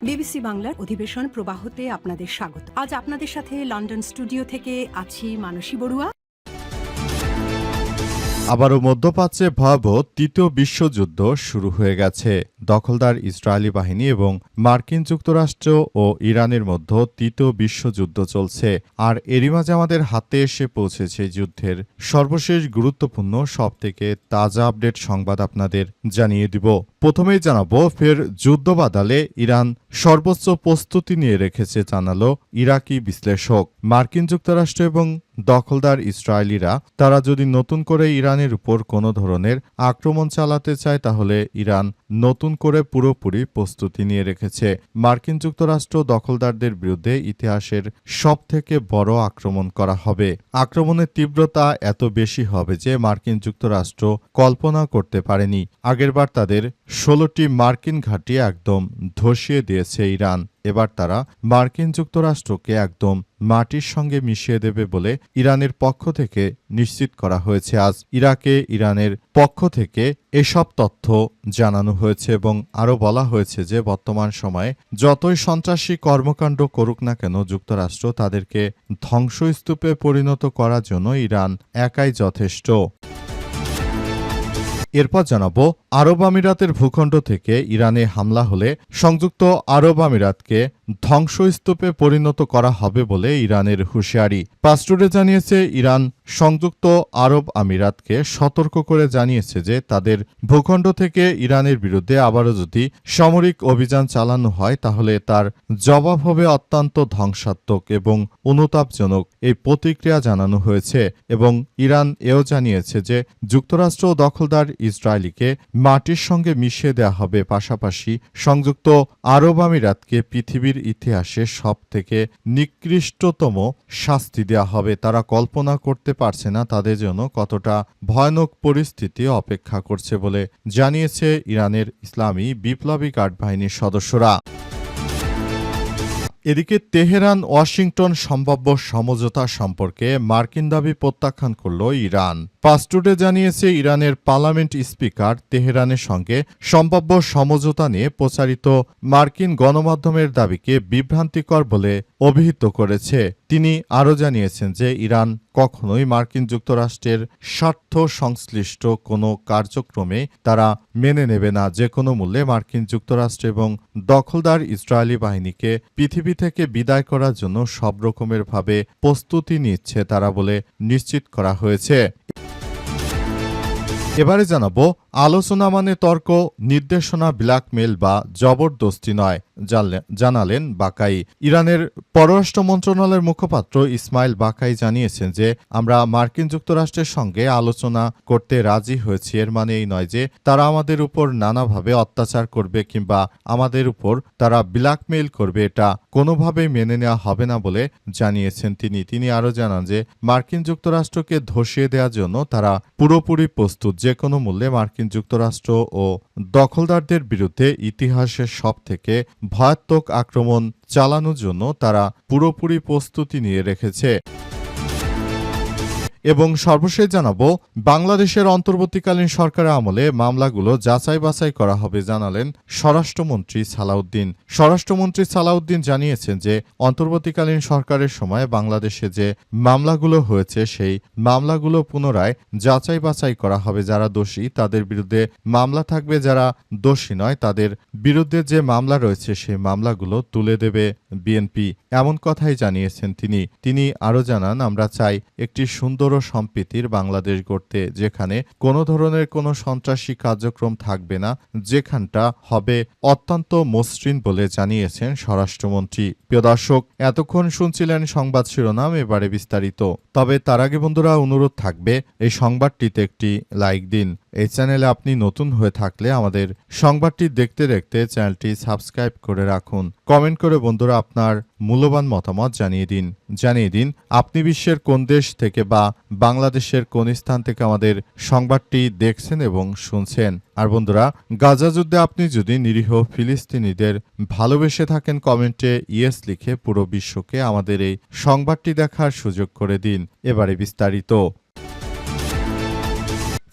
BBC বাংলার অধিবেশন প্রবাহতে আপনাদের স্বাগত। আজ আপনাদের সাথে লন্ডন স্টুডিও থেকে আছি মানসী বড়ুয়া। আবারও মধ্যপ্রাচ্যে ভয়াবহ তৃতীয় বিশ্বযুদ্ধ শুরু হয়ে গেছে। দখলদার ইসরায়েলি বাহিনী এবং মার্কিন যুক্তরাষ্ট্র ও ইরানের মধ্যে তৃতীয় বিশ্বযুদ্ধ চলছে। আর এরই মাঝে আমাদের হাতে এসে পৌঁছেছে যুদ্ধের সর্বশেষ গুরুত্বপূর্ণ সবথেকে তাজা আপডেট সংবাদ আপনাদের জানিয়ে দিব। প্রথমেই জানাবো, ফের যুদ্ধ বাদালে ইরান সর্বোচ্চ প্রস্তুতি নিয়ে রেখেছে জানালো ইরাকি বিশ্লেষক। মার্কিন যুক্তরাষ্ট্র এবং দখলদার ইসরায়েলিরা তারা যদি নতুন করে ইরানের উপর কোনো ধরনের আক্রমণ চালাতে চায়, তাহলে ইরান নতুন করে পুরোপুরি প্রস্তুতি নিয়ে রেখেছে। মার্কিন যুক্তরাষ্ট্র দখলদারদের বিরুদ্ধে ইতিহাসের সবথেকে বড় আক্রমণ করা হবে। আক্রমণের তীব্রতা এত বেশি হবে যে মার্কিন যুক্তরাষ্ট্র কল্পনা করতে পারেনি। আগেরবার তাদের 16টি মার্কিন ঘাঁটি একদম ধসিয়ে দিয়েছে ইরান। এবার তারা মার্কিন যুক্তরাষ্ট্রকে একদম মাটির সঙ্গে মিশিয়ে দেবে বলে ইরানের পক্ষ থেকে নিশ্চিত করা হয়েছে। আজ ইরাকে ইরানের পক্ষ থেকে এসব তথ্য জানানো হয়েছে এবং আরও বলা হয়েছে যে বর্তমান সময়ে যতই সন্ত্রাসী কর্মকাণ্ড করুক না কেন, যুক্তরাষ্ট্র তাদেরকে ধ্বংসস্তূপে পরিণত করার জন্য ইরান একাই যথেষ্ট। এরপর জানাবো, আরব আমিরাতের ভূখণ্ড থেকে ইরানে হামলা হলে সংযুক্ত আরব আমিরাতকে ধ্বংসস্তূপে পরিণত করা হবে বলে ইরানের হুঁশিয়ারি। পাস্টুরে জানিয়েছে, ইরান সংযুক্ত আরব আমিরাতকে সতর্ক করে জানিয়েছে যে তাদের ভূখণ্ড থেকে ইরানের বিরুদ্ধে আবারও যদি সামরিক অভিযান চালানো হয়, তাহলে তার জবাব হবে অত্যন্ত ধ্বংসাত্মক এবং অনুতাপজনক। এই প্রতিক্রিয়া জানানো হয়েছে এবং ইরান এও জানিয়েছে যে যুক্তরাষ্ট্র ও দখলদার ইসরায়েলিকে মাটির সঙ্গে মিশিয়ে দেওয়া হবে। পাশাপাশি সংযুক্ত আরব আমিরাতকে পৃথিবীর ইতিহাসে সবথেকে নিকৃষ্টতম শাস্তি দেওয়া হবে। তারা কল্পনা করতে পারছে না তাদের জন্য কতটা ভয়ানক পরিস্থিতি অপেক্ষা করছে বলে জানিয়েছে ইরানের ইসলামী বিপ্লবী গার্ড বাহিনীর সদস্যরা। এদিকে তেহরান ওয়াশিংটন সম্ভাব্য সমঝোতা সম্পর্কে মার্কিন দাবি প্রত্যাখ্যান করল ইরান। পাস্টুডে জানিয়েছে, ইরানের পার্লামেন্ট স্পিকার তেহরানের সঙ্গে সম্ভাব্য সমঝোতা নিয়ে প্রচারিত মার্কিন গণমাধ্যমের দাবিকে বিভ্রান্তিকর বলে অভিহিত করেছে। তিনি আরও জানিয়েছেন যে ইরান কখনোই মার্কিন যুক্তরাষ্ট্রের স্বার্থ সংশ্লিষ্ট কোনো কার্যক্রমে তারা মেনে নেবে না। যে কোনো মূল্যে মার্কিন যুক্তরাষ্ট্র এবং দখলদার ইসরায়েলি বাহিনীকে পৃথিবী থেকে বিদায় করার জন্য সব রকমের ভাবে প্রস্তুতি নিচ্ছে তারা বলে নিশ্চিত করা হয়েছে। এবারে জানাবো, আলোচনা মানে তর্ক, নির্দেশনা ব্ল্যাকমেল বা জবরদস্তি নয়, জানালেন বাকাই। ইরানের পররাষ্ট্র মন্ত্রণালয়ের মুখপাত্র ইসমাইল বাকাই জানিয়েছেন যে আমরা মার্কিন যুক্তরাষ্ট্রের সঙ্গে আলোচনা করতে রাজি হয়েছি। এর মানে এই নয় যে তারা আমাদের উপর নানাভাবে অত্যাচার করবে কিংবা আমাদের উপর তারা ব্ল্যাকমেইল করবে। এটা কোনোভাবেই মেনে নেওয়া হবে না বলে জানিয়েছেন তিনি আরও জানান যে মার্কিন যুক্তরাষ্ট্রকে ধসিয়ে দেওয়ার জন্য তারা পুরোপুরি প্রস্তুত। যে কোনো মূল্যে মার্কিন যুক্তরাষ্ট্র ও দখলদারদের বিরুদ্ধে ইতিহাসের সবথেকে ভয়াত্মক আক্রমণ চালানোর জন্য তারা পুরোপুরি প্রস্তুতি নিয়ে রেখেছে। এবং সর্বশেষ জানাবো, বাংলাদেশের অন্তর্বর্তীকালীন সরকারের আমলে মামলাগুলো যাচাই বাছাই করা হবে জানালেন স্বরাষ্ট্রমন্ত্রী সালাউদ্দিন। স্বরাষ্ট্রমন্ত্রী সালাউদ্দিন জানিয়েছেন যে অন্তর্বর্তীকালীন সরকারের সময় বাংলাদেশে যে মামলাগুলো হয়েছে সেই মামলাগুলো পুনরায় যাচাই বাছাই করা হবে। যারা দোষী তাদের বিরুদ্ধে মামলা থাকবে, যারা দোষী নয় তাদের বিরুদ্ধে যে মামলা রয়েছে সেই মামলাগুলো তুলে দেবে বিএনপি। এমন কথাই জানিয়েছেন তিনি আরও জানান, আমরা চাই একটি সুন্দর সম্প্রীতির বাংলাদেশ গড়তে, যেখানে কোনো ধরনের কোনো সন্ত্রাসী কার্যক্রম থাকবে না, যেখানটা হবে অত্যন্ত মসৃণ বলে জানিয়েছেন স্বরাষ্ট্রমন্ত্রী। প্রিয় দর্শক, এতক্ষণ শুনছিলেন সংবাদ শিরোনাম, এবারে বিস্তারিত। তবে তার আগে বন্ধুরা অনুরোধ থাকবে এই সংবাদটিতে একটি লাইক দিন। এই চ্যানেলে আপনি নতুন হয়ে থাকলে আমাদের সংবাদটি দেখতে দেখতে চ্যানেলটি সাবস্ক্রাইব করে রাখুন। কমেন্ট করে বন্ধুরা আপনার মূল্যবান মতামত জানিয়ে দিন আপনি বিশ্বের কোন দেশ থেকে বা বাংলাদেশের কোন স্থান থেকে আমাদের সংবাদটি দেখছেন এবং শুনছেন। আর বন্ধুরা, গাজা যুদ্ধে আপনি যদি নিরীহ ফিলিস্তিনিদের ভালোবেসে থাকেন, কমেন্টে ইয়েস লিখে পুরো বিশ্বকে আমাদের এই সংবাদটি দেখার সুযোগ করে দিন। এবারে বিস্তারিত।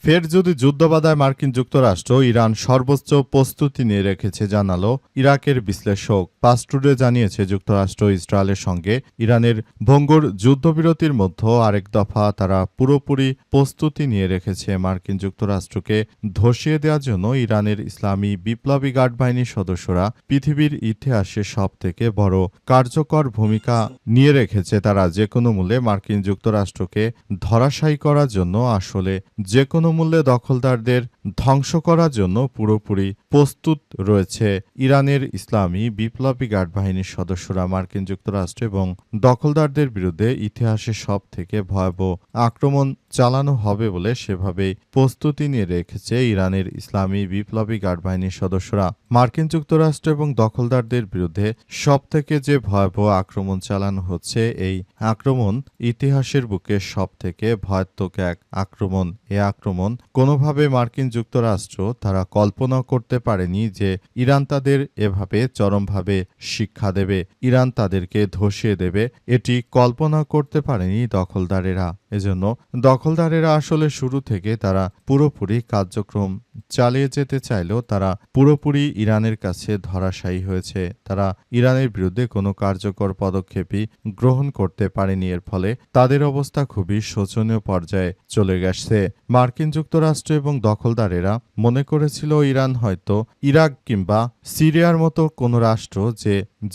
ফের যদি যুদ্ধ বাধায় মার্কিন যুক্তরাষ্ট্র, ইরান সর্বোচ্চ প্রস্তুতি নিয়ে রেখেছে জানালো ইরাকের বিশ্লেষক। পাসটুডে জানিয়েছে যুক্তরাষ্ট্র ইসরায়েলের সঙ্গে ইরানের ভঙ্গুর যুদ্ধবিরতির মধ্যে আরেক দফা তারা পুরোপুরি প্রস্তুতি নিয়ে রেখেছে। মার্কিন যুক্তরাষ্ট্রকে ধসিয়ে দেওয়ার জন্য ইরানের ইসলামী বিপ্লবী গার্ড বাহিনীর সদস্যরা পৃথিবীর ইতিহাসে সবথেকে বড় কার্যকর ভূমিকা নিয়ে রেখেছে। তারা যে কোনো মূল্যে মার্কিন যুক্তরাষ্ট্রকে ধরাশায়ী করার জন্য, আসলে যে কোনো মূল্যে দখলদারদের ধ্বংস করার জন্য পুরোপুরি প্রস্তুত রয়েছে ইরানের ইসলামী বিপ্লবী গার্ড বাহিনীর সদস্যরা। মার্কিন যুক্তরাষ্ট্র এবং দখলদারদের বিরুদ্ধে ইতিহাসে সবথেকে ভয়াবহ আক্রমণ চালানো হবে বলে সেভাবেই প্রস্তুতি নিয়ে রেখেছে ইরানের ইসলামী বিপ্লবী গার্ড বাহিনীর সদস্যরা। মার্কিন যুক্তরাষ্ট্র এবং দখলদারদের বিরুদ্ধে সবথেকে যে ভয়াবহ আক্রমণ চালানো হচ্ছে, এই আক্রমণ ইতিহাসের বুকে সবথেকে ভয়াত্মক এক আক্রমণ। এ আক্রমণ কোনোভাবে মার্কিন যুক্তরাষ্ট্র তারা কল্পনা করতে পারেনি যে ইরান তাদের এভাবে চরমভাবে শিক্ষা দেবে, ইরান তাদেরকে ধসিয়ে দেবে। এটি কল্পনা করতে পারেনি দখলদারেরা। এজন্য দখলদারেরা আসলে শুরু থেকে তারা পুরোপুরি কার্যক্রম চালিয়ে যেতে চাইলেও তারা পুরোপুরি ইরানের কাছে ধরাশায়ী হয়েছে। তারা ইরানের বিরুদ্ধে কোনো কার্যকর পদক্ষেপই গ্রহণ করতে পারেনি। এর ফলে তাদের অবস্থা খুবই শোচনীয় পর্যায়ে চলে গেছে। মার্কিন যুক্তরাষ্ট্র এবং দখলদারেরা মনে করেছিল ইরান হয়তো ইরাক কিংবা সিরিয়ার মতো কোনো রাষ্ট্র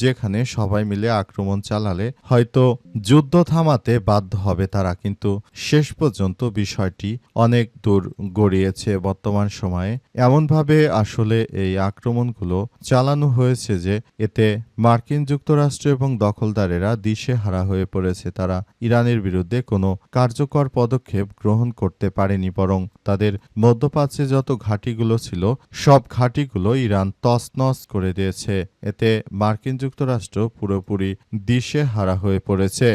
যেখানে সবাই মিলে আক্রমণ চালালে হয়তো যুদ্ধ থামাতে বাধ্য হবে তারা, কিন্তু শেষ পর্যন্ত বিষয়টি অনেক দূর গড়িয়েছে। বর্তমান সময়ে এমনভাবে আসলে এই আক্রমণগুলো চালানো হয়েছে যে এতে মার্কিন যুক্তরাষ্ট্র এবং দখলদারেরা দিশেহারা হয়ে পড়েছে। তারা ইরানের বিরুদ্ধে কোনো কার্যকর পদক্ষেপ গ্রহণ করতে পারেনি, বরং তাদের মধ্যপ্রাচ্যে যত ঘাঁটিগুলো ছিল সব ঘাঁটিগুলো ইরান তছনছ করে দিয়েছে। এতে মার্কিন যুক্তরাষ্ট্র পুরোপুরি দিশেহারা হয়ে পড়েছে।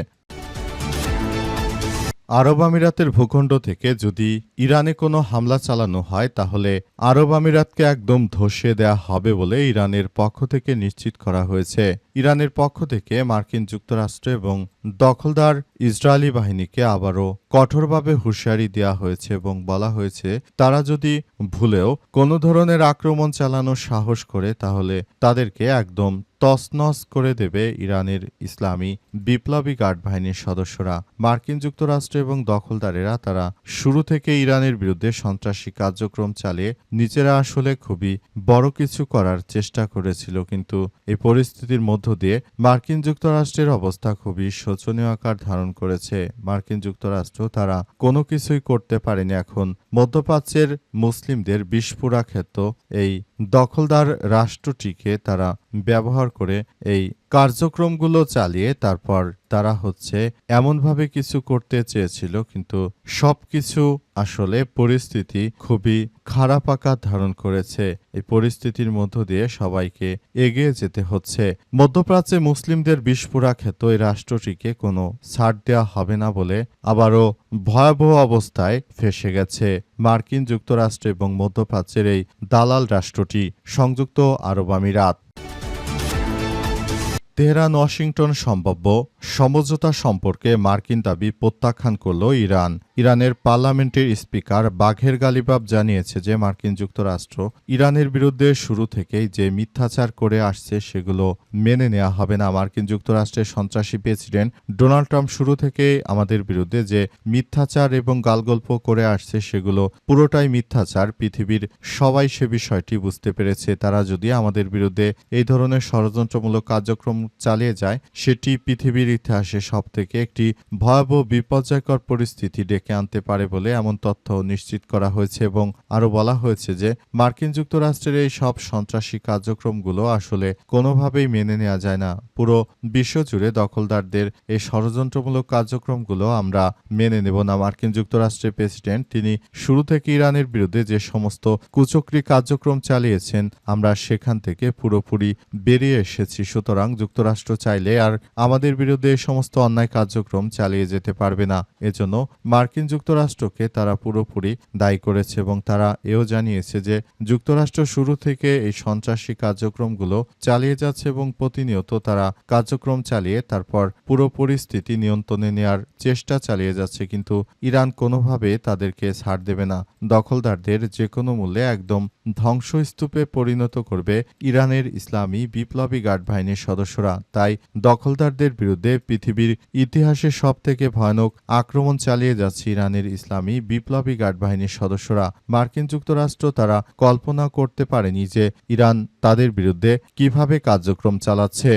আরব আমিরাতের ভূখণ্ড থেকে যদি ইরানে কোনো হামলা চালানো হয় তাহলে আরব আমিরাতকে একদম ধসিয়ে দেয়া হবে বলে ইরানের পক্ষ থেকে নিশ্চিত করা হয়েছে। ইরানের পক্ষ থেকে মার্কিন যুক্তরাষ্ট্র এবং দখলদার ইসরায়েলি বাহিনীকে আবারও কঠোরভাবে হুঁশিয়ারি দেওয়া হয়েছে এবং বলা হয়েছে তারা যদি ভুলেও কোনো ধরনের আক্রমণ চালানোর সাহস করে তাহলে তাদেরকে একদম তছনছ করে দেবে ইরানের ইসলামী বিপ্লবী গার্ড বাহিনীর সদস্যরা। মার্কিন যুক্তরাষ্ট্র এবং দখলদারেরা তারা শুরু থেকে ইরানের বিরুদ্ধে সন্ত্রাসী কার্যক্রম চালিয়ে নিজেরা আসলে খুবই বড় কিছু করার চেষ্টা করেছিল, কিন্তু এই পরিস্থিতির মধ্য দিয়ে মার্কিন যুক্তরাষ্ট্রের অবস্থা খুবই শোচনীয় আকার ধারণ করেছে। মার্কিন যুক্তরাষ্ট্র তারা কোনো কিছুই করতে পারেনি। এখন মধ্যপ্রাচ্যের মুসলিমদের বিস্ফোরা ক্ষেত্র এই দখলদার রাষ্ট্রটিকে তারা ব্যবহার করে এই কার্যক্রমগুলো চালিয়ে তারপর তারা এমনভাবে কিছু করতে চেয়েছিল, কিন্তু সবকিছু আসলে পরিস্থিতি খুবই খারাপ আকার ধারণ করেছে। এই পরিস্থিতির মধ্য দিয়ে সবাইকে এগিয়ে যেতে হচ্ছে। মধ্যপ্রাচ্যে মুসলিমদের বিস্ফোরা খ্যাত এই রাষ্ট্রটিকে কোনো ছাড় দেওয়া হবে না বলে আবারও ভয়াবহ অবস্থায় ফেঁসে গেছে মার্কিন যুক্তরাষ্ট্র এবং মধ্যপ্রাচ্যের এই দালাল রাষ্ট্রটি সংযুক্ত আরব আমিরাত। তেহরান ওয়াশিংটন সম্ভাব্য সমঝোতা সম্পর্কে মার্কিন দাবি প্রত্যাখ্যান করল ইরান। ইরানের পার্লামেন্টের স্পিকার বাঘের গালিবাফ জানিয়েছে যে মার্কিন যুক্তরাষ্ট্র ইরানের বিরুদ্ধে শুরু থেকেই যে মিথ্যাচার করে আসছে সেগুলো মেনে নেওয়া হবে না। মার্কিন যুক্তরাষ্ট্রের সন্ত্রাসী প্রেসিডেন্ট ডোনাল্ড ট্রাম্প শুরু থেকেই আমাদের বিরুদ্ধে যে মিথ্যাচার এবং গালগল্প করে আসছে সেগুলো পুরোটাই মিথ্যাচার। পৃথিবীর সবাই সে বিষয়টি বুঝতে পেরেছে। তারা যদি আমাদের বিরুদ্ধে এই ধরনের ষড়যন্ত্রমূলক কার্যক্রম চালিয়ে যায় সেটি পৃথিবীর ইতিহাসে সবথেকে একটি ভয়াবহ বিপর্যয়কর পরিস্থিতি ডেকে আনতে পারে বলে এমন তথ্য নিশ্চিত করা হয়েছে এবং আরও বলা হয়েছে যে মার্কিন যুক্তরাষ্ট্রের এই সব সন্ত্রাসী কার্যক্রমগুলো আসলে কোনোভাবেই মেনে নেওয়া যায় না। পুরো বিশ্বজুড়ে দখলদারদের এই ষড়যন্ত্রমূলক কার্যক্রমগুলো আমরা মেনে নেব না। মার্কিন যুক্তরাষ্ট্রের প্রেসিডেন্ট তিনি শুরু থেকে ইরানের বিরুদ্ধে যে সমস্ত কুচক্রী কার্যক্রম চালিয়েছেন আমরা সেখান থেকে পুরোপুরি বেরিয়ে এসেছি। সুতরাং যুক্তরাষ্ট্র চাইলে আর আমাদের বিরুদ্ধে এই সমস্ত অন্যায় কার্যক্রম চালিয়ে যেতে পারবে না। এজন্য মার্কিন মার্কিন যুক্তরাষ্ট্রকে তারা পুরোপুরি দায়ী করেছে এবং তারা এও জানিয়েছে যে যুক্তরাষ্ট্র শুরু থেকে এই সন্ত্রাসী কার্যক্রমগুলো চালিয়ে যাচ্ছে এবং প্রতিনিয়ত তারা কার্যক্রম চালিয়ে তারপর পুরো পরিস্থিতি নিয়ন্ত্রণে নেওয়ার চেষ্টা চালিয়ে যাচ্ছে, কিন্তু ইরান কোনোভাবে তাদেরকে ছাড় দেবে না। দখলদারদের যে কোনো মূল্যে একদম ধ্বংসস্তূপে পরিণত করবে ইরানের ইসলামী বিপ্লবী গার্ড বাহিনীর সদস্যরা। তাই দখলদারদের বিরুদ্ধে পৃথিবীর ইতিহাসে সবথেকে ভয়ানক আক্রমণ চালিয়ে যাচ্ছে ইরানের ইসলামী বিপ্লবী গার্ড বাহিনীর সদস্যরা। মার্কিন যুক্তরাষ্ট্র তারা কল্পনা করতে পারেনি যে ইরান তাদের বিরুদ্ধে কিভাবে কার্যক্রম চালাচ্ছে।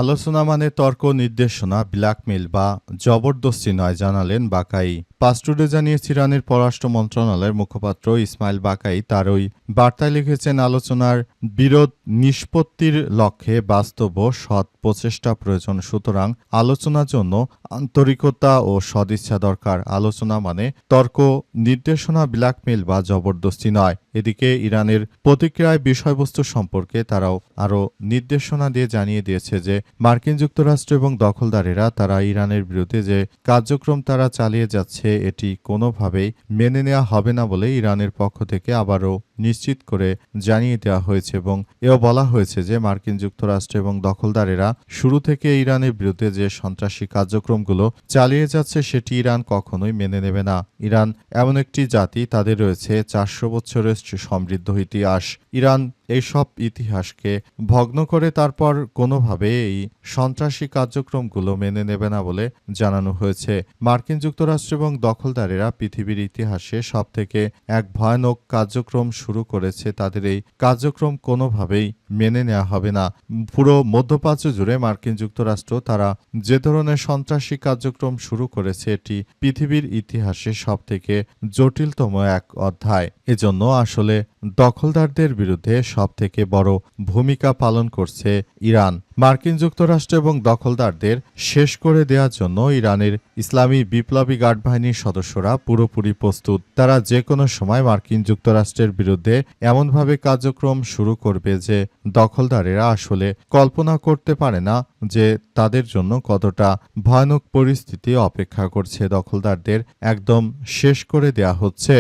আলোচনা মানে তর্ক, নির্দেশনা, ব্ল্যাকমেইল বা জবরদস্তি নয়, জানালেন বাকাই। পাস্টুডে জানিয়েছে ইরানের পররাষ্ট্র মন্ত্রণালয়ের মুখপাত্র ইসমাইল বাকাই তার ওই বার্তায় লিখেছেন, আলোচনার বিরোধ নিষ্পত্তির লক্ষ্যে বাস্তব ও সৎ প্রচেষ্টা প্রয়োজন। সুতরাং আলোচনার জন্য আন্তরিকতা ও সদিচ্ছা দরকার। আলোচনা মানে তর্ক, নির্দেশনা, ব্ল্যাকমেইল বা জবরদস্তি নয়। এদিকে ইরানের প্রতিক্রিয়ায় বিষয়বস্তু সম্পর্কে তারাও আরও নির্দেশনা দিয়ে জানিয়ে দিয়েছে যে মার্কিন যুক্তরাষ্ট্র এবং দখলদারেরা তারা ইরানের বিরুদ্ধে যে কার্যক্রম তারা চালিয়ে যাচ্ছে এটি কোনোভাবেই মেনে নেওয়া হবে না বলে ইরানের পক্ষ থেকে আবারও নিশ্চিত করে জানিয়ে দেওয়া হয়েছে এবং এও বলা হয়েছে যে মার্কিন যুক্তরাষ্ট্র এবং দখলদারেরা শুরু থেকে ইরানের বিরুদ্ধে যে সন্ত্রাসী কার্যক্রমগুলো চালিয়ে যাচ্ছে সেটি ইরান কখনোই মেনে নেবে না। ইরান এমন একটি জাতি, তাদের রয়েছে 400 বছরের সমৃদ্ধ ইতিহাস। ইরান এই সব ইতিহাসকে ভগ্ন করে তারপর কোনোভাবে এই সন্ত্রাসী কার্যক্রমগুলো মেনে নেবে না বলে জানানো হয়েছে। মার্কিন যুক্তরাষ্ট্র এবং দখলদারেরা পৃথিবীর ইতিহাসে সবথেকে এক ভয়ানক কার্যক্রম শুরু করেছে। তাদের এই কার্যক্রম কোনোভাবেই মেনে নেওয়া হবে না। পুরো মধ্যপ্রাচ্য জুড়ে মার্কিন যুক্তরাষ্ট্র তারা যে ধরনের সন্ত্রাসী কার্যক্রম শুরু করেছে এটি পৃথিবীর ইতিহাসে সবথেকে জটিলতম এক অধ্যায়। এজন্য আসলে দখলদারদের বিরুদ্ধে সবথেকে বড় ভূমিকা পালন করছে ইরান। মার্কিন যুক্তরাষ্ট্র এবং দখলদারদের শেষ করে দেওয়ার জন্য ইরানের ইসলামী বিপ্লবী গার্ড বাহিনীর সদস্যরা পুরোপুরি প্রস্তুত। তারা যে কোনো সময় মার্কিন যুক্তরাষ্ট্রের বিরুদ্ধে এমনভাবে কার্যক্রম শুরু করবে যে দখলদারেরা আসলে কল্পনা করতে পারে না যে তাদের জন্য কতটা ভয়ানক পরিস্থিতি অপেক্ষা করছে। দখলদারদের একদম শেষ করে দেয়া হচ্ছে।